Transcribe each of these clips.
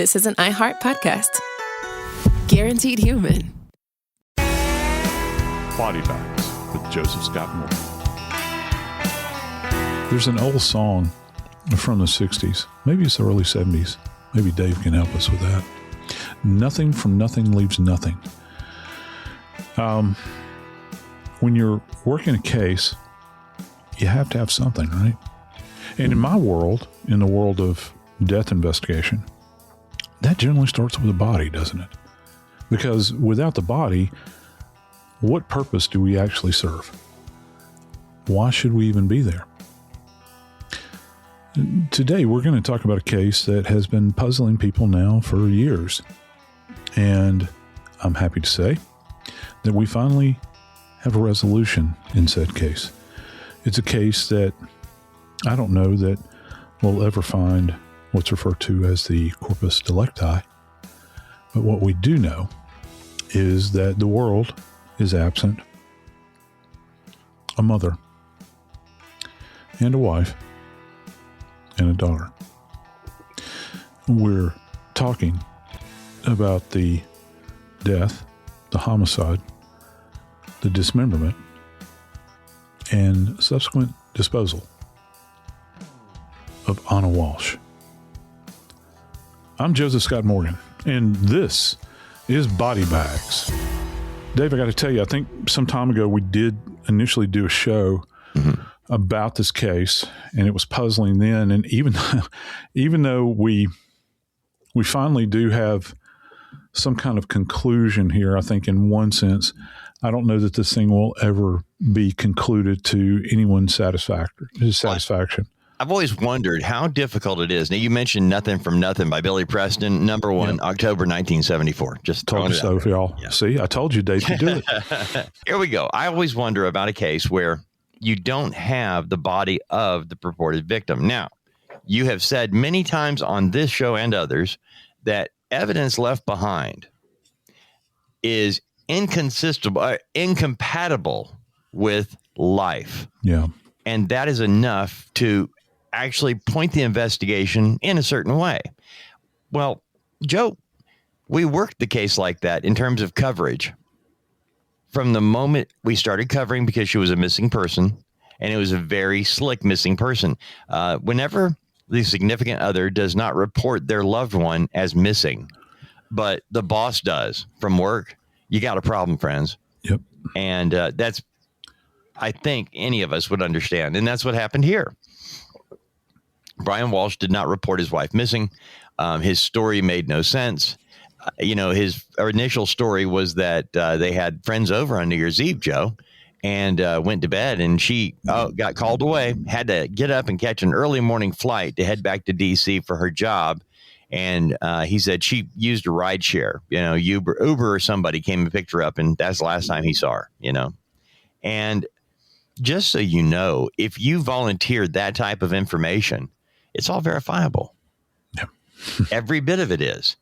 This is an iHeart podcast. Guaranteed human. Body Bags with Joseph Scott Moore. There's an old song from the 60s, maybe it's the early 70s. Maybe Dave can help us with that. Nothing from nothing leaves nothing. When you're working a case, you have to have something, right? And in my world, in the world of death investigation, that generally starts with the body, doesn't it? Because without the body, what purpose do we actually serve? Why should we even be there? Today, we're going to talk about a case that has been puzzling people now for years. And I'm happy to say that we finally have a resolution in said case. It's a case that I don't know that we'll ever find what's referred to as the corpus delicti. But what we do know is that the world is absent a mother and a wife and a daughter. We're talking about the death, the homicide, the dismemberment, and subsequent disposal of Anna Walshe. I'm Joseph Scott Morgan, and this is Body Bags. Dave, I got to tell you, I think some time ago we did initially do a show about this case, and it was puzzling then. And even though we finally do have some kind of conclusion here, I think in one sense, I don't know that this thing will ever be concluded to anyone's satisfaction. I've always wondered how difficult it is. Now, you mentioned Nothing from Nothing by Billy Preston, number one, October 1974. Just told you so, y'all. Yeah. See, I told you Dave could do it. Here we go. I always wonder about a case where you don't have the body of the purported victim. Now, you have said many times on this show and others that evidence left behind is incompatible with life. Yeah. And that is enough to actually point the investigation in a certain way. Well, Joe, we worked the case like that in terms of coverage from the moment we started covering, because she was a missing person, and it was a very slick missing person. Whenever the significant other does not report their loved one as missing, but the boss does from work, you got a problem, friends. Yep. And that's, I think any of us would understand. And that's what happened here. Brian Walshe did not report his wife missing. His story made no sense. His initial story was that they had friends over on New Year's Eve, Joe, and went to bed, and she got called away, had to get up and catch an early morning flight to head back to D.C. for her job. And he said she used a ride share, Uber or somebody came and picked her up, and that's the last time he saw her, And just so you know, if you volunteered that type of information, it's all verifiable. Yeah. Every bit of it is.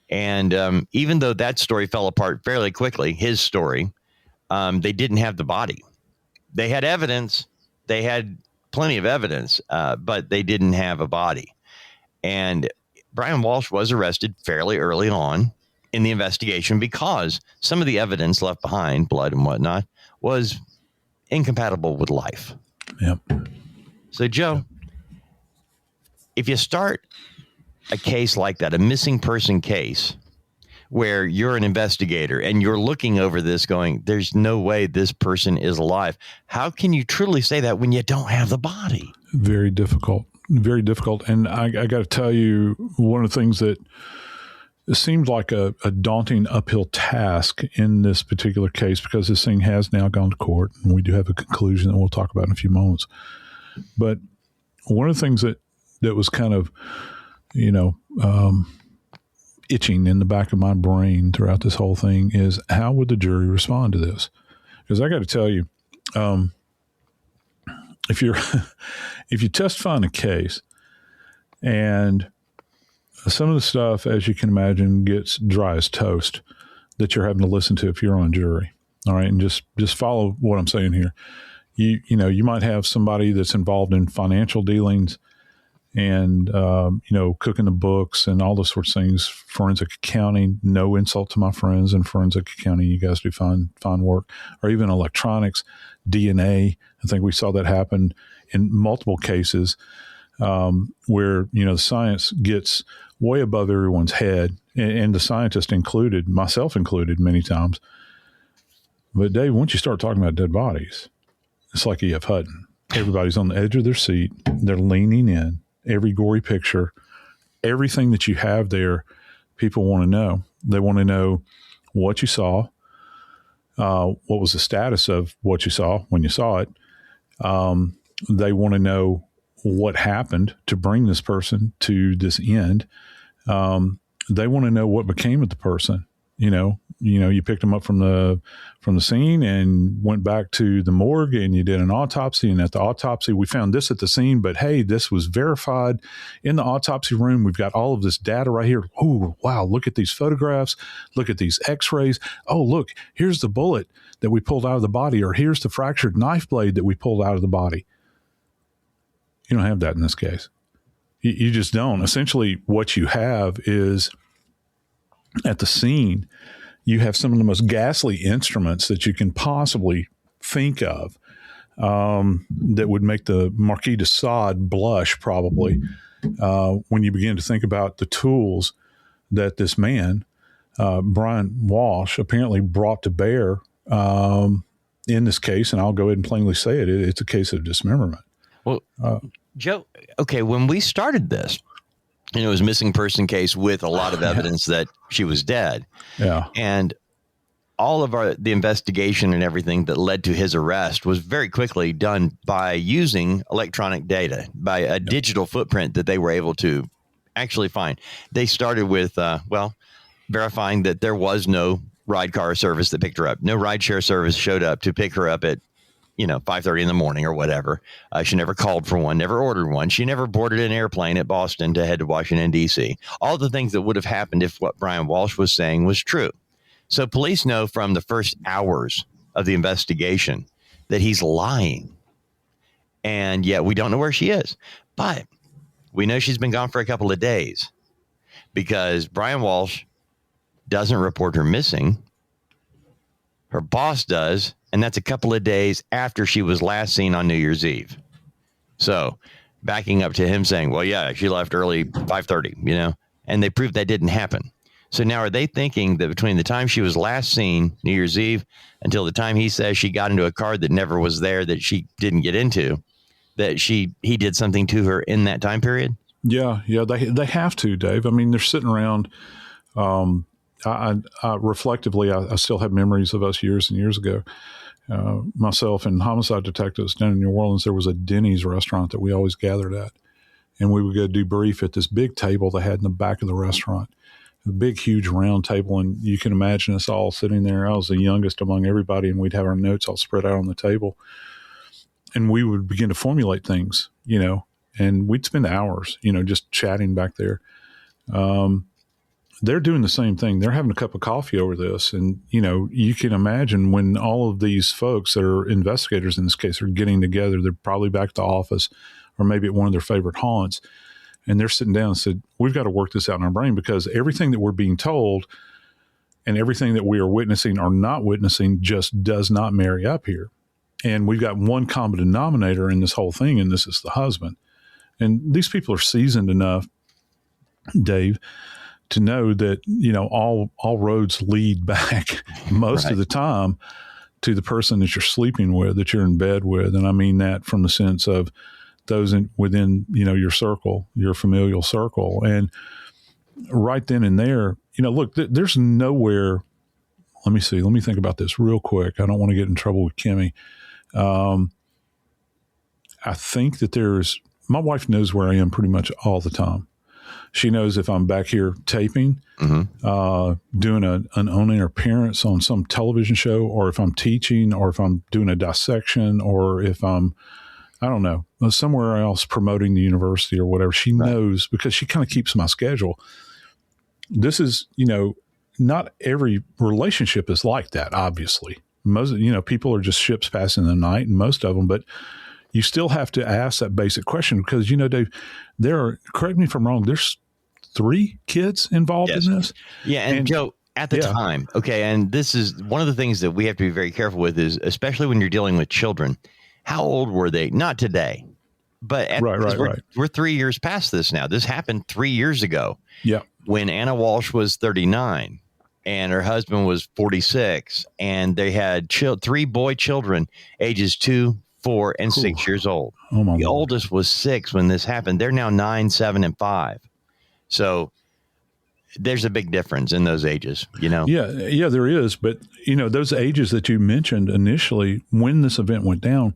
And even though that story fell apart fairly quickly, his story, they didn't have the body. They had evidence. They had plenty of evidence, but they didn't have a body. And Brian Walshe was arrested fairly early on in the investigation because some of the evidence left behind, blood and whatnot, was incompatible with life. Yep. So, Joe, if you start a case like that, a missing person case, where you're an investigator and you're looking over this going, there's no way this person is alive. How can you truly say that when you don't have the body? Very difficult. Very difficult. And I got to tell you, one of the things that seemed like a daunting uphill task in this particular case, because this thing has now gone to court, and we do have a conclusion that we'll talk about in a few moments. But one of the things that was kind of, itching in the back of my brain throughout this whole thing is, how would the jury respond to this? Because I got to tell you, if you testify in a case and some of the stuff, as you can imagine, gets dry as toast that you're having to listen to if you're on jury. All right. And just follow what I'm saying here. You might have somebody that's involved in financial dealings and cooking the books and all those sorts of things. Forensic accounting, no insult to my friends in forensic accounting. You guys do fine work. Or even electronics, DNA. I think we saw that happen in multiple cases where, the science gets way above everyone's head, and the scientist included, myself included many times. But Dave, once you start talking about dead bodies, it's like E.F. Hutton. Everybody's on the edge of their seat. They're leaning in. Every gory picture, everything that you have there, people want to know. They want to know what you saw, what was the status of what you saw when you saw it. They want to know what happened to bring this person to this end. They want to know what became of the person. You picked them up from the scene and went back to the morgue, and you did an autopsy. And at the autopsy, we found this at the scene, but hey, this was verified in the autopsy room. We've got all of this data right here. Oh, wow. Look at these photographs. Look at these x-rays. Oh, look, here's the bullet that we pulled out of the body, or here's the fractured knife blade that we pulled out of the body. You don't have that in this case. You just don't. Essentially, what you have is at the scene, you have some of the most ghastly instruments that you can possibly think of that would make the Marquis de Sade blush, probably, when you begin to think about the tools that this man, Brian Walshe, apparently brought to bear in this case. And I'll go ahead and plainly say it. It's a case of dismemberment. Well, Joe, okay, when we started this, it was a missing person case with a lot of evidence that she was dead. Yeah. And all of the investigation and everything that led to his arrest was very quickly done by using electronic data, by a digital footprint that they were able to actually find. They started with, verifying that there was no ride car service that picked her up. No rideshare service showed up to pick her up at 5:30 in the morning or whatever. She never called for one, never ordered one. She never boarded an airplane at Boston to head to Washington, D.C. All the things that would have happened if what Brian Walshe was saying was true. So police know from the first hours of the investigation that he's lying. And yet we don't know where she is. But we know she's been gone for a couple of days because Brian Walshe doesn't report her missing. Her boss does. And that's a couple of days after she was last seen on New Year's Eve. So backing up to him saying, well, yeah, she left early 5:30, and they proved that didn't happen. So now are they thinking that between the time she was last seen New Year's Eve until the time he says she got into a car that never was there, that she didn't get into, that he did something to her in that time period? Yeah. They have to, Dave. I mean, they're sitting around. Reflectively, I still have memories of us years and years ago. Myself and homicide detectives down in New Orleans, there was a Denny's restaurant that we always gathered at. And we would go debrief at this big table they had in the back of the restaurant, a big, huge round table. And you can imagine us all sitting there. I was the youngest among everybody, and we'd have our notes all spread out on the table. And we would begin to formulate things, and we'd spend hours, just chatting back there. They're doing the same thing. They're having a cup of coffee over this. And, you can imagine when all of these folks that are investigators in this case are getting together, they're probably back at the office or maybe at one of their favorite haunts. And they're sitting down and said, we've got to work this out in our brain because everything that we're being told and everything that we are witnessing or not witnessing just does not marry up here. And we've got one common denominator in this whole thing, and this is the husband. And these people are seasoned enough, Dave, to know that, all roads lead back most of the time to the person that you're sleeping with, that you're in bed with. And I mean that from the sense of those within, your circle, your familial circle. And right then and there, look, there's nowhere. Let me think about this real quick. I don't want to get in trouble with Kimmy. I think that my wife knows where I am pretty much all the time. She knows if I'm back here taping, doing an on-air appearance on some television show, or if I'm teaching, or if I'm doing a dissection, or if I'm, I don't know, somewhere else promoting the university or whatever. She knows because she kind of keeps my schedule. This is, not every relationship is like that, obviously. Most, people are just ships passing the night, and most of them, but you still have to ask that basic question because, you know, Dave, correct me if I'm wrong, there's 3 kids involved in this. Yeah. And Joe, at the time, okay, and this is one of the things that we have to be very careful with is, especially when you're dealing with children, how old were they? Not today, but we're 3 years past this now. This happened 3 years ago. Yeah. When Anna Walshe was 39 and her husband was 46, and they had 3 boy children, ages 2, 4, and 6 years old. Oh my! The oldest was 6 when this happened. They're now 9, 7, and 5. So there's a big difference in those ages, you know? Yeah, there is. But, you know, those ages that you mentioned initially when this event went down,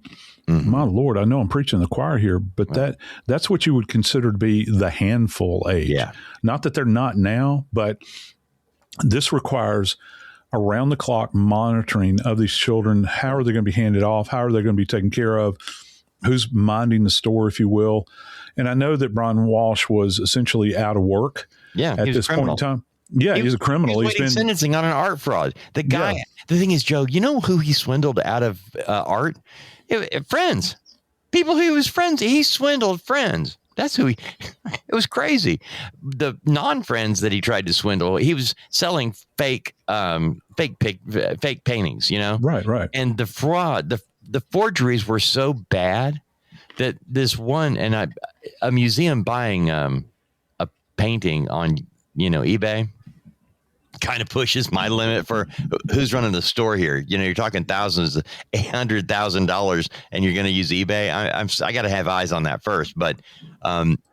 my Lord, I know I'm preaching the choir here, but that's what you would consider to be the handful age. Yeah. Not that they're not now, but this requires around the clock monitoring of these children. How are they going to be handed off? How are they going to be taken care of? Who's minding the store, if you will? And I know that Brian Walshe was essentially out of work at this point in time. Yeah, he's a criminal. He's been sentencing on an art fraud. The guy, the thing is, Joe, you know who he swindled out of art? Friends. People who he was friends. He swindled friends. That's who it was crazy. The non-friends that he tried to swindle, he was selling fake paintings, you know? Right. And the fraud, the forgeries were so bad that this one, and a museum buying a painting on, you know, eBay kind of pushes my limit for who's running the store here. You know, you're talking thousands, $800,000, and you're going to use eBay. I got to have eyes on that first. But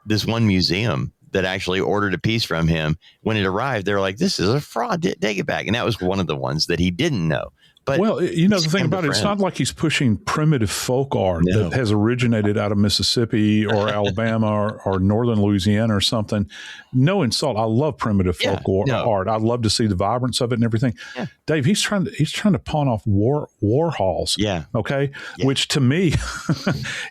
this one museum that actually ordered a piece from him, when it arrived, they're like, "This is a fraud. Take it back." And that was one of the ones that he didn't know. But well, you know, the thing about it, it's not like he's pushing primitive folk art that has originated out of Mississippi or Alabama or northern Louisiana or something. No insult. I love primitive folk art. I love to see the vibrance of it and everything. Yeah. Dave, he's trying to pawn off Warhols. Yeah. Okay. Yeah. Which to me,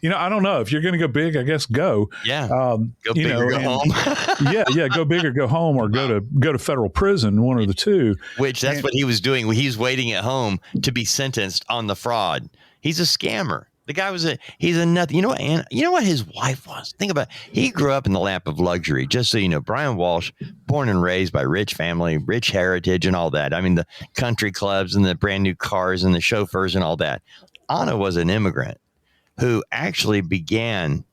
you know, I don't know if you're going to go big, I guess go. Yeah. Go big or go home. Go big or go home, or go to federal prison, one of the two. Which that's what he was doing. He's waiting at home to be sentenced on the fraud. He's a scammer. The guy he's a nothing. You know what his wife was? Think about it. He grew up in the lap of luxury. Just so you know, Brian Walshe, born and raised by rich family, rich heritage and all that. I mean, the country clubs and the brand new cars and the chauffeurs and all that. Anna was an immigrant who actually began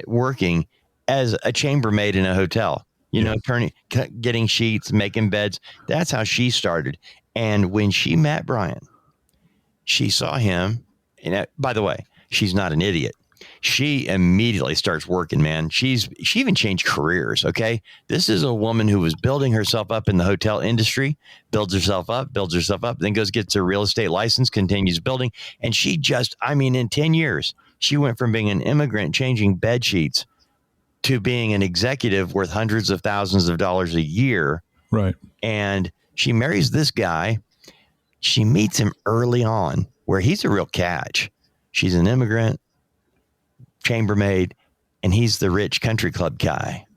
working as a chambermaid in a hotel, you know, getting sheets, making beds. That's how she started. And when she met Brian, she saw him. And by the way, she's not an idiot. She immediately starts working, man. She even changed careers. Okay. This is a woman who was building herself up in the hotel industry, builds herself up, then gets a real estate license, continues building. And she in 10 years, she went from being an immigrant changing bed sheets to being an executive worth hundreds of thousands of dollars a year. Right. And she marries this guy. She meets him early on where he's a real catch. She's an immigrant, chambermaid, and he's the rich country club guy.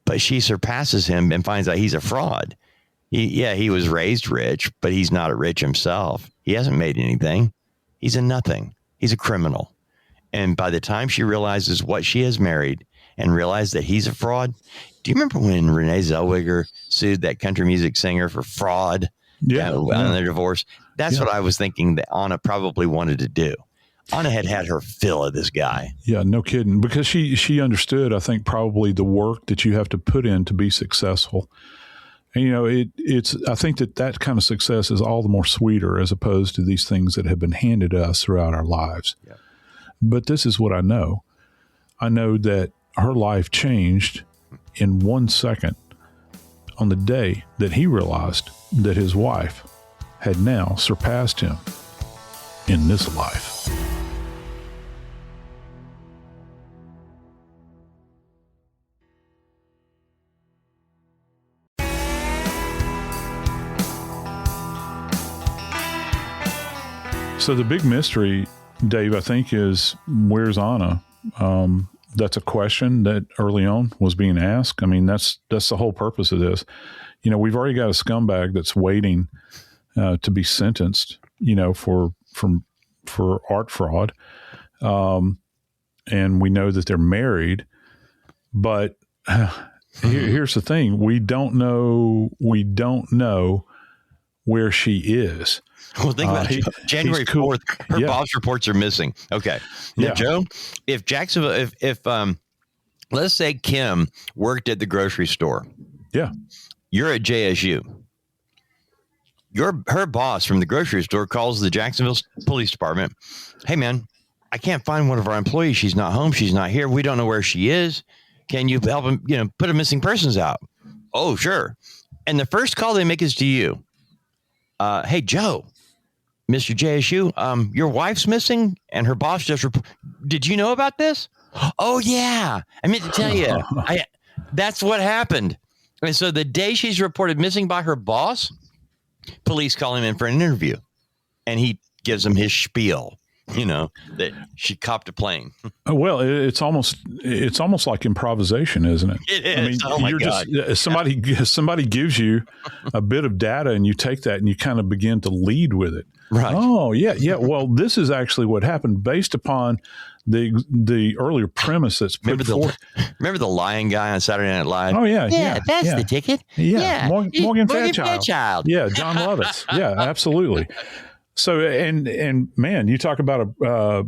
But she surpasses him and finds out he's a fraud. He was raised rich, but he's not rich himself. He hasn't made anything. He's a nothing. He's a criminal. And by the time she realizes what she has married and realized that he's a fraud, do you remember when Renee Zellweger sued that country music singer for fraud? On their divorce? That's what I was thinking that Anna probably wanted to do. Anna had her fill of this guy. Yeah, no kidding. Because she understood, I think, probably the work that you have to put in to be successful. And, you know, I think that kind of success is all the more sweeter as opposed to these things that have been handed to us throughout our lives. Yeah. But this is what I know. I know that her life changed in 1 second on the day that he realized that his wife had now surpassed him in this life. So the big mystery, Dave, I think, is where's Anna? That's a question that early on was being asked. I mean, that's the whole purpose of this. You know, we've already got a scumbag that's waiting to be sentenced, you know, for art fraud. and we know that they're married. But here's the thing: we don't know where she is. Well, think about it. January 4th, her boss reports are missing. Okay. Now, Joe, if Jacksonville, if let's say Kim worked at the grocery store. Yeah. You're at JSU. Her boss from the grocery store calls the Jacksonville Police Department. Hey, man, I can't find one of our employees. She's not home. She's not here. We don't know where she is. Can you help him, put a missing persons out? Oh, sure. And the first call they make is to you. Hey, Joe, Mr. JSU, your wife's missing and her boss just did you know about this? Oh, yeah. I meant to tell you. That's what happened. And so the day she's reported missing by her boss, police call him in for an interview, and he gives them his spiel, that she copped a plane. Well, it's almost like improvisation, isn't it? It is. I mean, just somebody gives you a bit of data, and you take that and you kind of begin to lead with it. Right. Oh, yeah. Well, this is actually what happened based upon the earlier premise that's put forth. Remember the lion guy on Saturday Night Live? Oh, yeah. Yeah, that's the ticket. Yeah. Morgan Fairchild. Yeah, John Lovitz. Yeah, absolutely. So, and man, you talk about a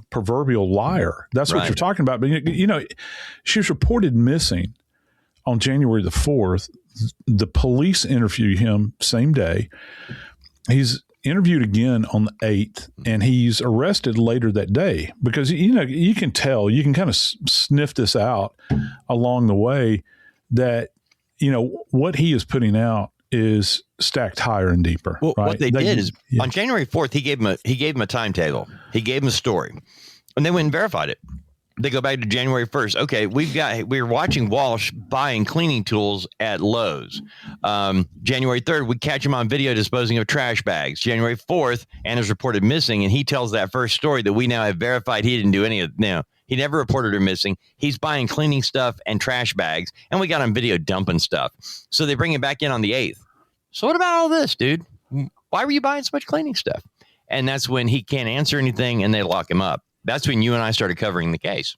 proverbial liar. That's what you're talking about. But, she was reported missing on January the 4th. The police interview him same day. He's interviewed again on the 8th, and he's arrested later that day because, you can tell, you can kind of sniff this out along the way that, what he is putting out is stacked higher and deeper. Well, right? What they did is on January 4th, he gave him a timetable. He gave him a story, and they went and verified it. They go back to January 1st. Okay, we're watching Walshe buying cleaning tools at Lowe's. January 3rd, we catch him on video disposing of trash bags. January 4th, Anna's reported missing, and he tells that first story that we now have verified he didn't do any of. No, he never reported her missing. He's buying cleaning stuff and trash bags, and we got on video dumping stuff. So they bring him back in on the 8th. So what about all this, dude? Why were you buying so much cleaning stuff? And that's when he can't answer anything, and they lock him up. That's when you and I started covering the case.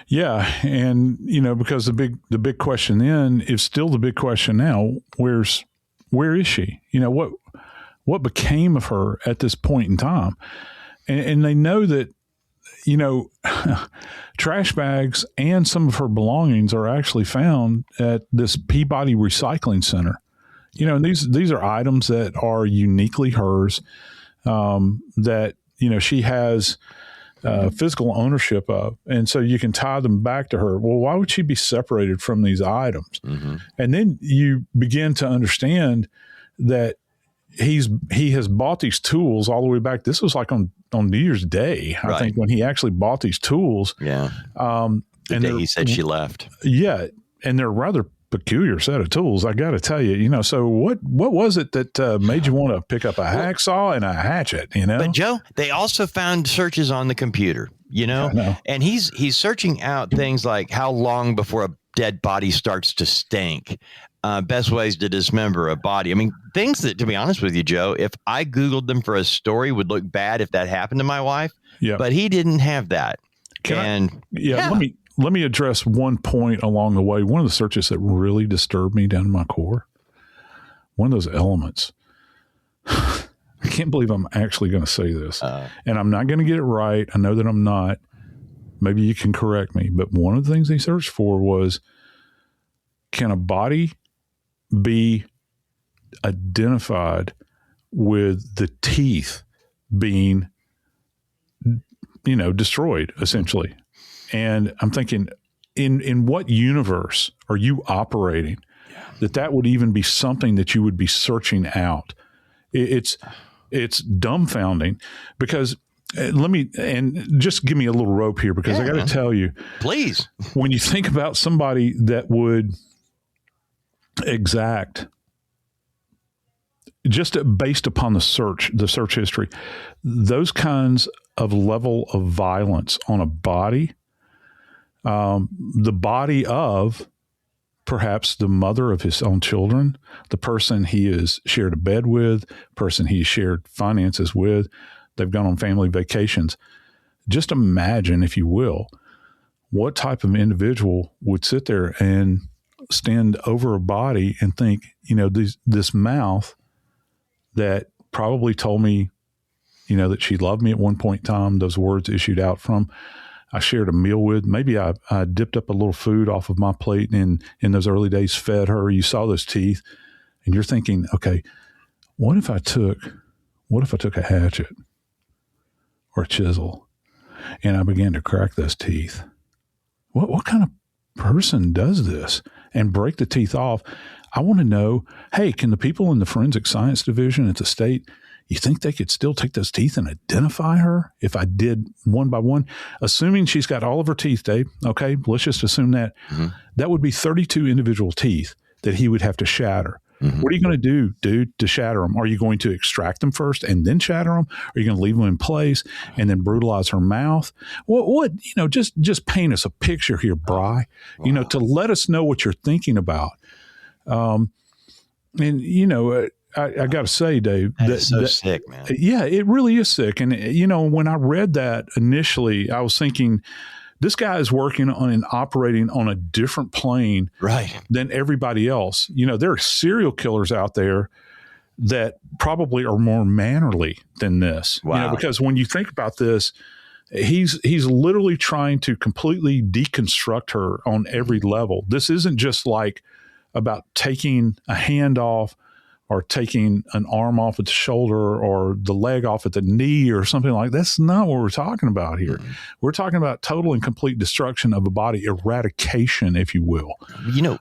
Yeah. And, because the big question then is still the big question now, where is she? What became of her at this point in time? And they know that, trash bags and some of her belongings are actually found at this Peabody Recycling Center. These are items that are uniquely hers, that, she has physical ownership of. And so you can tie them back to her. Well, why would she be separated from these items? Mm-hmm. And then you begin to understand that he has bought these tools all the way back. This was like on New Year's Day, I think, when he actually bought these tools. Yeah. The day he said she left. Yeah. And they're rather peculiar set of tools, I got to tell you. So what was it that made you want to pick up a hacksaw and a hatchet? But Joe, they also found searches on the computer. And he's searching out things like how long before a dead body starts to stink, best ways to dismember a body. I mean, things that, to be honest with you, Joe, if I Googled them for a story, would look bad if that happened to my wife. Yeah. But he didn't have that. Let me address one point along the way. One of the searches that really disturbed me down to my core, one of those elements. I can't believe I'm actually going to say this. And I'm not going to get it right. I know that I'm not. Maybe you can correct me. But one of the things they searched for was, can a body be identified with the teeth being, destroyed, essentially? And I'm thinking, in what universe are you operating that would even be something that you would be searching out? It's dumbfounding because just give me a little rope here because I got to tell you, please, when you think about somebody that would exact just based upon the search history, those kinds of level of violence on a body, the body of perhaps the mother of his own children, the person he has shared a bed with, person he shared finances with, they've gone on family vacations. just imagine, if you will, what type of individual would sit there and stand over a body and think, this mouth that probably told me, that she loved me at one point in time, those words issued out from, I shared a meal with, maybe I dipped up a little food off of my plate and in those early days fed her. You saw those teeth and you're thinking, okay, what if I took a hatchet or a chisel and I began to crack those teeth? What kind of person does this and break the teeth off? I want to know, hey, can the people in the forensic science division at the state, you think they could still take those teeth and identify her if I did one by one? Assuming she's got all of her teeth, Dave, okay, let's just assume that. Mm-hmm. That would be 32 individual teeth that he would have to shatter. Mm-hmm. What are you going to do, dude, to shatter them? Are you going to extract them first and then shatter them? Are you going to leave them in place and then brutalize her mouth? What just paint us a picture here, Bri, wow. To let us know what you're thinking about. I got to say, Dave, that's so sick, man. Yeah, it really is sick. And, when I read that initially, I was thinking, this guy is working on and operating on a different plane than everybody else. There are serial killers out there that probably are more mannerly than this. Wow. Because when you think about this, he's literally trying to completely deconstruct her on every level. This isn't just like about taking a hand off or taking an arm off at the shoulder or the leg off at the knee or something like that. That's not what we're talking about here. Mm-hmm. We're talking about total and complete destruction of a body, eradication, if you will.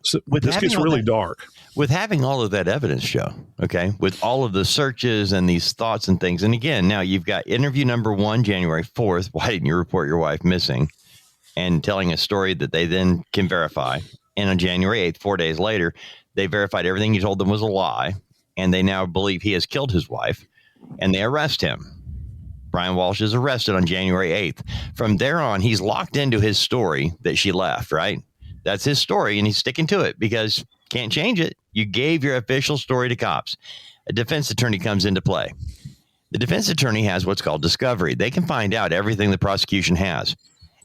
So this gets really dark. With having all of that evidence, Joe, okay, with all of the searches and these thoughts and things. And again, now you've got interview number 1, January 4th. Why didn't you report your wife missing? And telling a story that they then can verify. And on January 8th, 4 days later, they verified everything you told them was a lie. And they now believe he has killed his wife, and they arrest him. Brian Walshe is arrested on January 8th. From there on, he's locked into his story that she left, right? That's his story, and he's sticking to it because can't change it. You gave your official story to cops. A defense attorney comes into play. The defense attorney has what's called discovery. They can find out everything the prosecution has.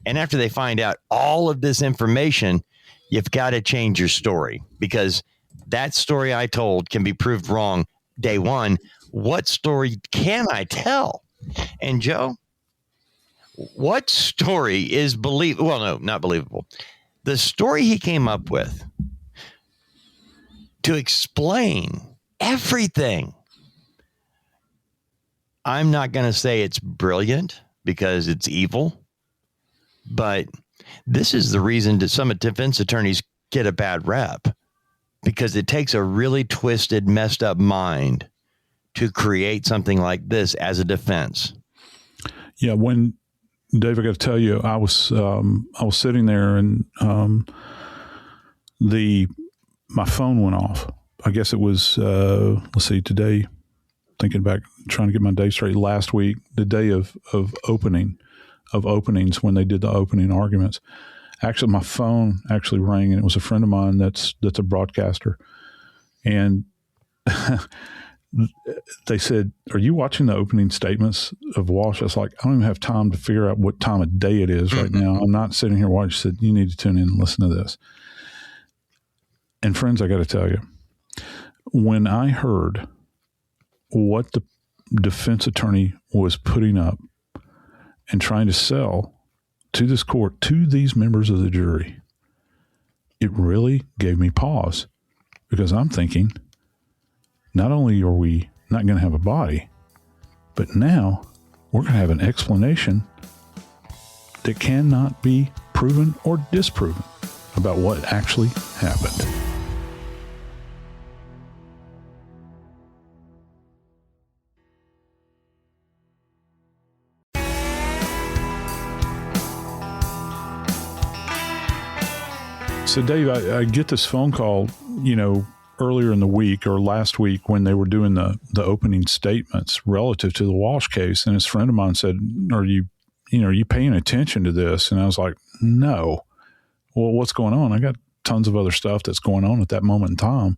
And after they find out all of this information, you've got to change your story because that story I told can be proved wrong day one. What story can I tell? And Joe, what story is believable? Well, no, not believable. The story he came up with to explain everything. I'm not going to say it's brilliant because it's evil, but this is the reason that some defense attorneys get a bad rep. Because it takes a really twisted, messed up mind to create something like this as a defense. Yeah, when Dave, I got to tell you, I was sitting there and my phone went off. I guess it was today. Thinking back, trying to get my day straight. Last week, the day of openings when they did the opening arguments. Actually, my phone actually rang, and it was a friend of mine that's a broadcaster. And they said, "Are you watching the opening statements of Walshe?" I was like, "I don't even have time to figure out what time of day it is right now. I'm not sitting here watching." She said, "You need to tune in and listen to this." And friends, I got to tell you, when I heard what the defense attorney was putting up and trying to sell to this court, to these members of the jury, it really gave me pause because I'm thinking, not only are we not going to have a body, but now we're going to have an explanation that cannot be proven or disproven about what actually happened. So, Dave, I get this phone call, earlier in the week or last week when they were doing the opening statements relative to the Walshe case. And his friend of mine said, are you paying attention to this? And I was like, no. Well, what's going on? I got tons of other stuff that's going on at that moment in time.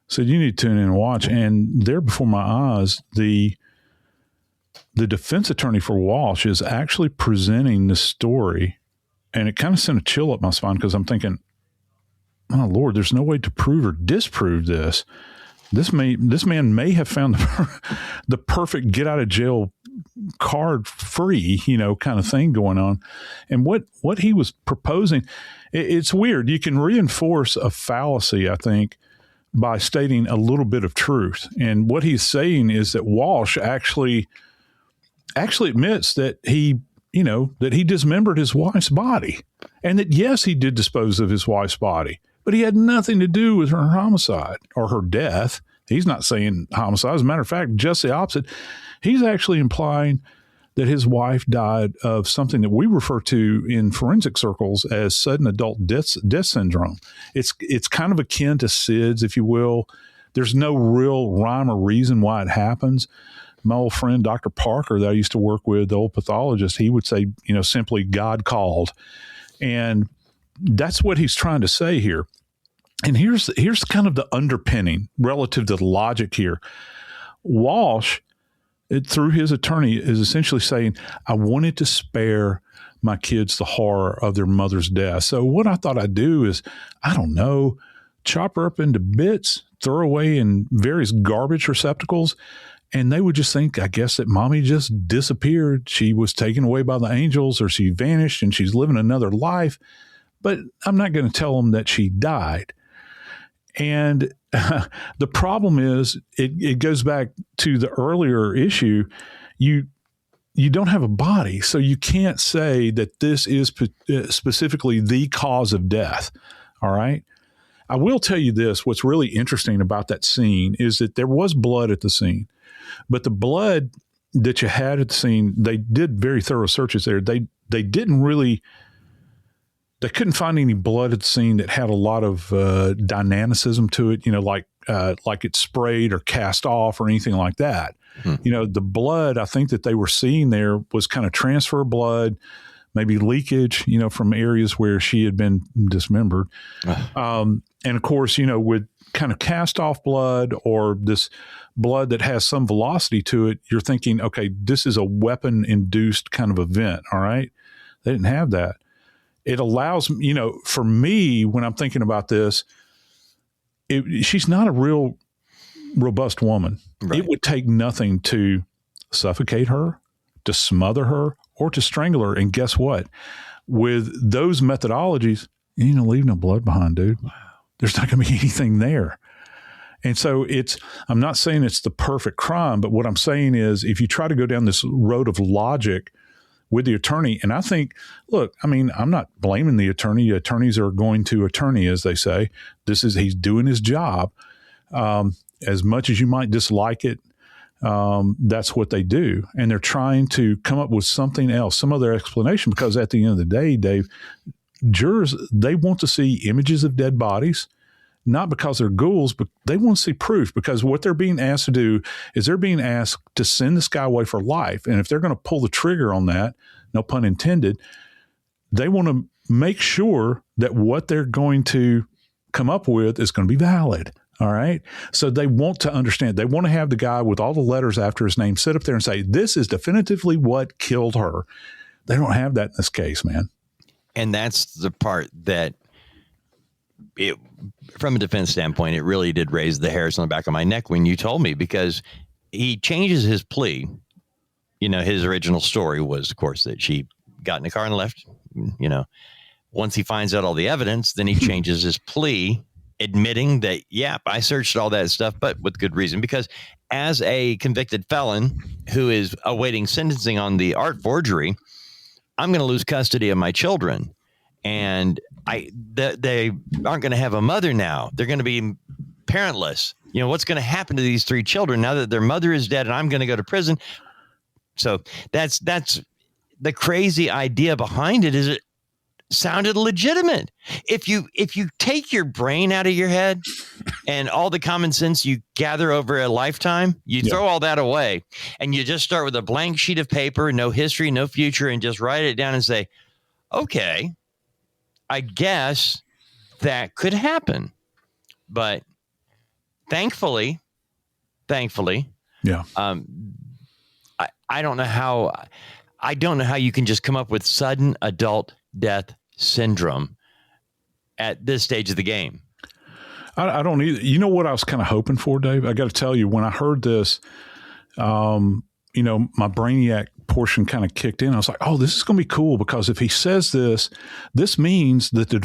So you need to tune in and watch. And there before my eyes, the the defense attorney for Walshe is actually presenting this story, and it kind of sent a chill up my spine because I'm thinking, oh, Lord, there's no way to prove or disprove this. This man may have found the perfect get out of jail card free, kind of thing going on. And what he was proposing, it's weird. You can reinforce a fallacy, I think, by stating a little bit of truth. And what he's saying is that Walshe actually admits that he dismembered his wife's body, and that, yes, he did dispose of his wife's body, but he had nothing to do with her homicide or her death. He's not saying homicide. As a matter of fact, just the opposite. He's actually implying that his wife died of something that we refer to in forensic circles as sudden adult death syndrome. It's kind of akin to SIDS, if you will. There's no real rhyme or reason why it happens. My old friend, Dr. Parker, that I used to work with, the old pathologist, he would say, simply God called. And that's what he's trying to say here. And here's kind of the underpinning relative to the logic here. Walshe, through his attorney, is essentially saying, I wanted to spare my kids the horror of their mother's death. So what I thought I'd do is, I don't know, chop her up into bits, throw away in various garbage receptacles, and they would just think, I guess, that mommy just disappeared. She was taken away by the angels, or she vanished and she's living another life. But I'm not going to tell them that she died. And the problem is, it goes back to the earlier issue. You don't have a body, so you can't say that this is specifically the cause of death. All right. I will tell you this. What's really interesting about that scene is that there was blood at the scene, but the blood that you had at the scene, they did very thorough searches there. They didn't really, they couldn't find any blood at the scene that had a lot of dynamicism to it, like it's sprayed or cast off or anything like that. The blood, I think, that they were seeing there was kind of transfer blood, maybe leakage, from areas where she had been dismembered. And of course, with kind of cast off blood or this blood that has some velocity to it, you're thinking, okay, this is a weapon induced kind of event. All right. They didn't have that. It allows, for me, when I'm thinking about this, she's not a real robust woman. Right. It would take nothing to suffocate her, to smother her, or to strangle her. And guess what? With those methodologies, you ain't gonna leave no blood behind, dude. Wow. There's not going to be anything there. And so I'm not saying it's the perfect crime, but what I'm saying is, if you try to go down this road of logic with the attorney, and I think, look, I'm not blaming the attorney. Attorneys are going to attorney, as they say. He's doing his job. As much as you might dislike it, that's what they do. And they're trying to come up with something else, some other explanation, because at the end of the day, Dave, jurors, they want to see images of dead bodies, not because they're ghouls, but they want to see proof, because what they're being asked to do is they're being asked to send this guy away for life. And if they're going to pull the trigger on that, no pun intended, they want to make sure that what they're going to come up with is going to be valid. All right. So they want to understand. They want to have the guy with all the letters after his name sit up there and say, this is definitively what killed her. They don't have that in this case, man. And that's the part that, from a defense standpoint, it really did raise the hairs on the back of my neck when you told me, because he changes his plea. His original story was, of course, that she got in the car and left. Once he finds out all the evidence, then he changes his plea, admitting that, I searched all that stuff, but with good reason, because as a convicted felon who is awaiting sentencing on the art forgery, I'm going to lose custody of my children, and they aren't going to have a mother now. They're going to be parentless. What's going to happen to these three children now that their mother is dead and I'm going to go to prison? So that's the crazy idea behind it. Is it sounded legitimate? If you take your brain out of your head and all the common sense you gather over a lifetime, you throw all that away and you just start with a blank sheet of paper, no history, no future, and just write it down and say, okay, I guess that could happen. But thankfully, I don't know how you can just come up with sudden adult death syndrome at this stage of the game. I don't either. You know what I was kind of hoping for, Dave? I got to tell you, when I heard this, my brainiac portion kind of kicked in. I was like, oh, this is going to be cool, because if he says this means that the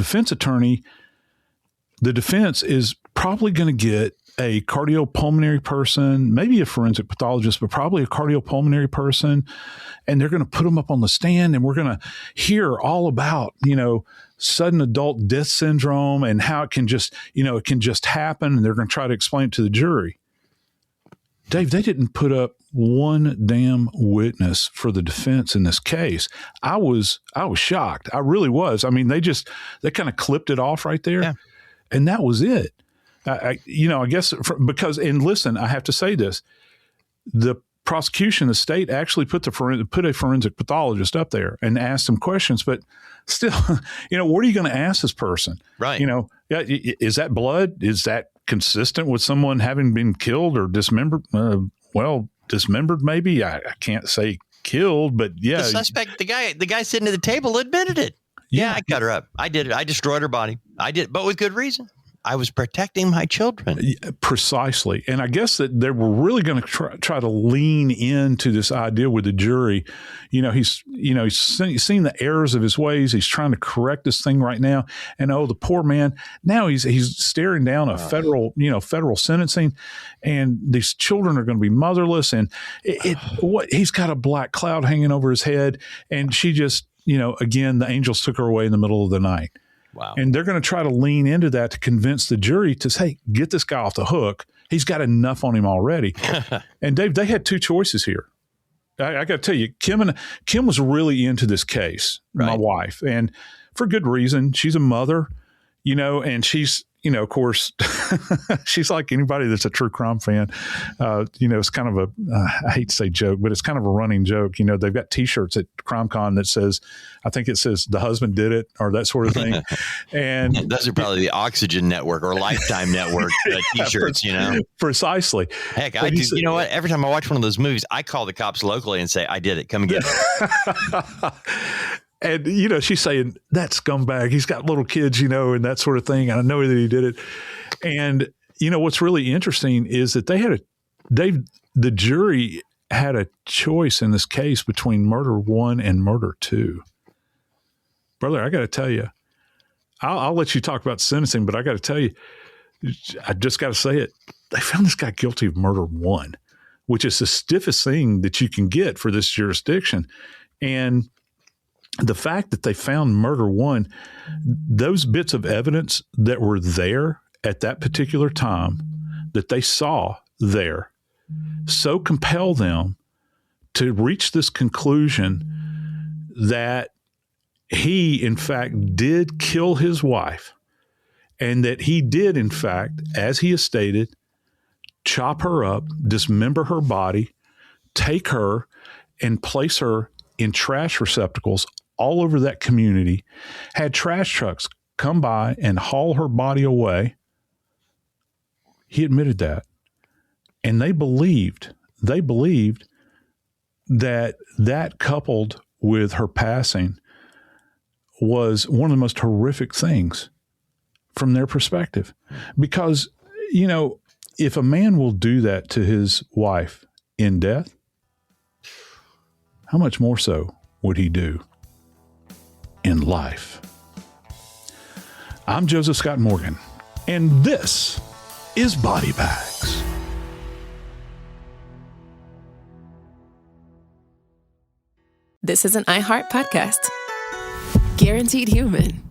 defense is probably going to get a cardiopulmonary person, maybe a forensic pathologist, but probably a cardiopulmonary person. And they're going to put them up on the stand, and we're going to hear all about, sudden adult death syndrome and how it can just happen. And they're going to try to explain it to the jury. Dave, they didn't put up one damn witness for the defense in this case. I was shocked. I really was. I mean, they kind of clipped it off right there. Yeah. And that was it. I guess because listen, I have to say this: the prosecution, the state actually put a forensic pathologist up there and asked him questions, but still, what are you going to ask this person? Right. Is that blood? Is that consistent with someone having been killed or dismembered? Dismembered, maybe. I can't say killed, but yeah. The suspect, the guy sitting at the table admitted it. Yeah, I cut her up. I did it. I destroyed her body. I did, but with good reason. I was protecting my children. Precisely. And I guess that they were really going to try to lean into this idea with the jury. He's seen the errors of his ways. He's trying to correct this thing right now. And the poor man, now he's staring down a federal sentencing, and these children are going to be motherless. And he's got a black cloud hanging over his head. And she just, again, the angels took her away in the middle of the night. Wow. And they're going to try to lean into that to convince the jury to say, get this guy off the hook. He's got enough on him already. And Dave, they had two choices here. I got to tell you, Kim was really into this case, right. My wife, and for good reason. She's a mother, and she's, of course, she's like anybody that's a true crime fan. It's kind of I hate to say joke, but it's kind of a running joke. They've got T-shirts at CrimeCon that says, I think it says the husband did it, or that sort of thing. And those are probably the Oxygen Network or Lifetime Network T-shirts, Precisely. Heck, I do. You know what? Every time I watch one of those movies, I call the cops locally and say, I did it. Come and get it. And, she's saying, that scumbag, he's got little kids, and that sort of thing. And I know that he did it. And, what's really interesting is that the jury had a choice in this case between murder 1 and murder 2. Brother, I got to tell you, I'll let you talk about sentencing, but I got to tell you, I just got to say it. They found this guy guilty of murder 1, which is the stiffest thing that you can get for this jurisdiction. And the fact that they found murder 1, those bits of evidence that were there at that particular time that they saw there so compel them to reach this conclusion that he, in fact, did kill his wife, and that he did, in fact, as he has stated, chop her up, dismember her body, take her and place her in trash receptacles all over that community, had trash trucks come by and haul her body away. He admitted that. And they believed that coupled with her passing was one of the most horrific things from their perspective. Because, if a man will do that to his wife in death, how much more so would he do in life? I'm Joseph Scott Morgan, and this is Body Bags. This is an iHeart podcast. Guaranteed human.